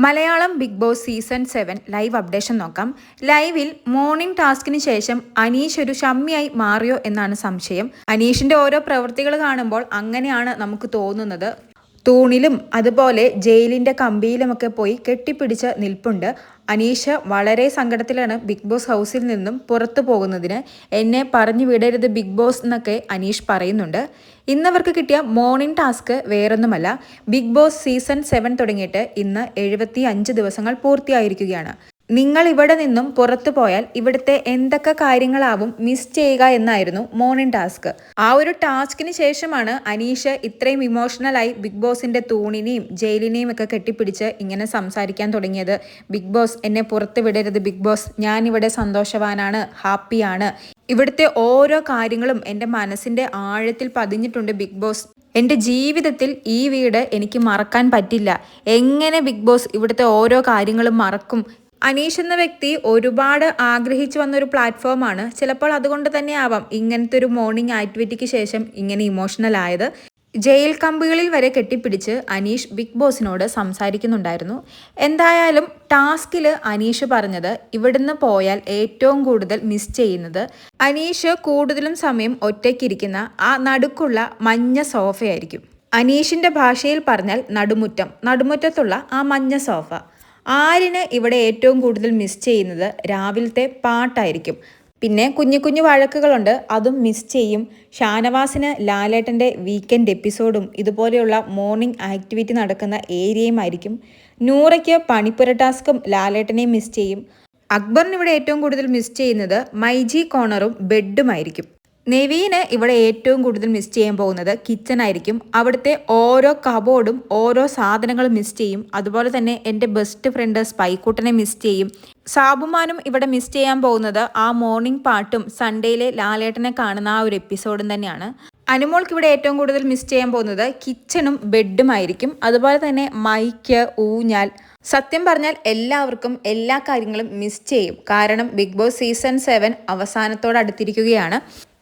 Malayalam Big Boss season 7 live updation നോക്കാം. ലൈവിൽ morning ടാസ്കിന് ശേഷം അനീഷ് ഒരു ഷമ്മിയായി മാറിയോ എന്നാണ് സംശയം. അനീഷിന്റെ ഓരോ പ്രവൃത്തികൾ കാണുമ്പോൾ അങ്ങനെയാണ് നമുക്ക് തോന്നുന്നത്. തൂണിലും അതുപോലെ ജയിലിന്റെ കമ്പിയിലുമൊക്കെ പോയി കെട്ടിപ്പിടിച്ച് നിൽപ്പുണ്ട്. അനീഷ് വളരെ സങ്കടത്തിലാണ് ബിഗ് ബോസ് ഹൗസിൽ നിന്നും പുറത്തു പോകുന്നതിന്. എന്നെ പറഞ്ഞു വിടരുത് ബിഗ് ബോസ് എന്നൊക്കെ അനീഷ് പറയുന്നുണ്ട്. ഇന്നവർക്ക് കിട്ടിയ മോർണിംഗ് ടാസ്ക് വേറൊന്നുമല്ല. ബിഗ് ബോസ് സീസൺ 7 തുടങ്ങിയിട്ട് ഇന്ന് 75 ദിവസങ്ങൾ പൂർത്തിയായിരിക്കുകയാണ്. നിങ്ങൾ ഇവിടെ നിന്നും പുറത്തു പോയാൽ ഇവിടുത്തെ എന്തൊക്കെ കാര്യങ്ങളാവും മിസ് ചെയ്യുക എന്നായിരുന്നു മോർണിംഗ് ടാസ്ക്. ആ ഒരു ടാസ്കിന് ശേഷമാണ് അനീഷ് ഇത്രയും ഇമോഷണലായി ബിഗ് ബോസിന്റെ തൂണിനെയും ജയിലിനെയും ഒക്കെ കെട്ടിപ്പിടിച്ച് ഇങ്ങനെ സംസാരിക്കാൻ തുടങ്ങിയത്. ബിഗ് ബോസ് എന്നെ പുറത്തു വിടരുത് ബിഗ് ബോസ്, ഞാനിവിടെ സന്തോഷവാനാണ്, ഹാപ്പിയാണ്, ഇവിടുത്തെ ഓരോ കാര്യങ്ങളും എൻ്റെ മനസ്സിൻ്റെ ആഴത്തിൽ പതിഞ്ഞിട്ടുണ്ട് ബിഗ് ബോസ്, എൻ്റെ ജീവിതത്തിൽ ഈ വീട് എനിക്ക് മറക്കാൻ പറ്റില്ല, എങ്ങനെ ബിഗ് ബോസ് ഇവിടുത്തെ ഓരോ കാര്യങ്ങളും മറക്കും. അനീഷ് എന്ന വ്യക്തി ഒരുപാട് ആഗ്രഹിച്ചു വന്നൊരു പ്ലാറ്റ്ഫോമാണ്. ചിലപ്പോൾ അതുകൊണ്ട് തന്നെ ആവാം ഇങ്ങനത്തെ ഒരു മോർണിംഗ് ആക്ടിവിറ്റിക്ക് ശേഷം ഇങ്ങനെ ഇമോഷണൽ ആയത്. ജയിൽ കമ്പികളിൽ വരെ കെട്ടിപ്പിടിച്ച് അനീഷ് ബിഗ് ബോസിനോട് സംസാരിക്കുന്നുണ്ടായിരുന്നു. എന്തായാലും ടാസ്കിൽ അനീഷ് പറഞ്ഞത് ഇവിടുന്ന് പോയാൽ ഏറ്റവും കൂടുതൽ മിസ് ചെയ്യുന്നത് അനീഷ് കൂടുതലും സമയം ഒറ്റയ്ക്കിരിക്കുന്ന ആ നടുക്കുള്ള മഞ്ഞ സോഫയായിരിക്കും. അനീഷിന്റെ ഭാഷയിൽ പറഞ്ഞാൽ നടുമുറ്റത്തുള്ള ആ മഞ്ഞ സോഫ. ആരിന് ഇവിടെ ഏറ്റവും കൂടുതൽ മിസ് ചെയ്യുന്നത് രാവിലത്തെ പാട്ടായിരിക്കും. പിന്നെ കുഞ്ഞു കുഞ്ഞു വഴക്കുകളുണ്ട്, അതും മിസ് ചെയ്യും. ഷാനവാസിന് ലാലേട്ടൻ്റെ വീക്കെൻഡ് എപ്പിസോഡും ഇതുപോലെയുള്ള മോർണിംഗ് ആക്ടിവിറ്റി നടക്കുന്ന ഏരിയയുമായിരിക്കും. നൂറയ്ക്ക് പണിപ്പുര ടാസ്കും ലാലേട്ടനെയും മിസ് ചെയ്യും. അക്ബറിന് ഇവിടെ ഏറ്റവും കൂടുതൽ മിസ് ചെയ്യുന്നത് മൈജി കോർണറും ബെഡുമായിരിക്കും. നെവീന് ഇവിടെ ഏറ്റവും കൂടുതൽ മിസ് ചെയ്യാൻ പോകുന്നത് കിച്ചൺ ആയിരിക്കും. അവിടുത്തെ ഓരോ കബോർഡും ഓരോ സാധനങ്ങളും മിസ് ചെയ്യും. അതുപോലെ തന്നെ എൻ്റെ ബെസ്റ്റ് ഫ്രണ്ട് സ്പൈക്കൂട്ടനെ മിസ് ചെയ്യും. സാബുമാനും ഇവിടെ മിസ് ചെയ്യാൻ പോകുന്നത് ആ മോർണിംഗ് പാട്ടും സൺഡേയിലെ ലാലേട്ടനെ കാണുന്ന ആ ഒരു എപ്പിസോഡും തന്നെയാണ്. അനുമോൾക്ക് ഇവിടെ ഏറ്റവും കൂടുതൽ മിസ് ചെയ്യാൻ പോകുന്നത് കിച്ചണും ബെഡുമായിരിക്കും. അതുപോലെ തന്നെ മൈക്ക്, ഊഞ്ഞാൽ. സത്യം പറഞ്ഞാൽ എല്ലാവർക്കും എല്ലാ കാര്യങ്ങളും മിസ് ചെയ്യും. കാരണം ബിഗ് ബോസ് സീസൺ 7 അവസാനത്തോടടുത്തിരിക്കുകയാണ്.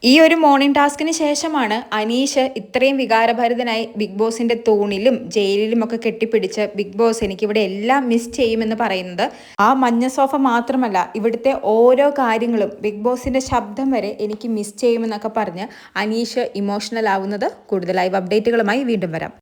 ഈ ഒരു മോർണിംഗ് ടാസ്കിന് ശേഷമാണ് അനീഷ് ഇത്രയും വികാരഭരിതനായി ബിഗ് ബോസിന്റെ തൂണിലും ജയിലിലും ഒക്കെ കെട്ടിപ്പിടിച്ച് ബിഗ് ബോസ് എനിക്കിവിടെ എല്ലാം മിസ് ചെയ്യുമെന്ന് പറയുന്നത്. ആ മഞ്ഞ സോഫ മാത്രമല്ല, ഇവിടുത്തെ ഓരോ കാര്യങ്ങളും, ബിഗ് ബോസിന്റെ ശബ്ദം വരെ എനിക്ക് മിസ് ചെയ്യുമെന്നൊക്കെ പറഞ്ഞ് അനീഷ് ഇമോഷണൽ ആവുന്നത്. കൂടുതൽ ലൈവ് അപ്ഡേറ്റുകളുമായി വീണ്ടും വരാം.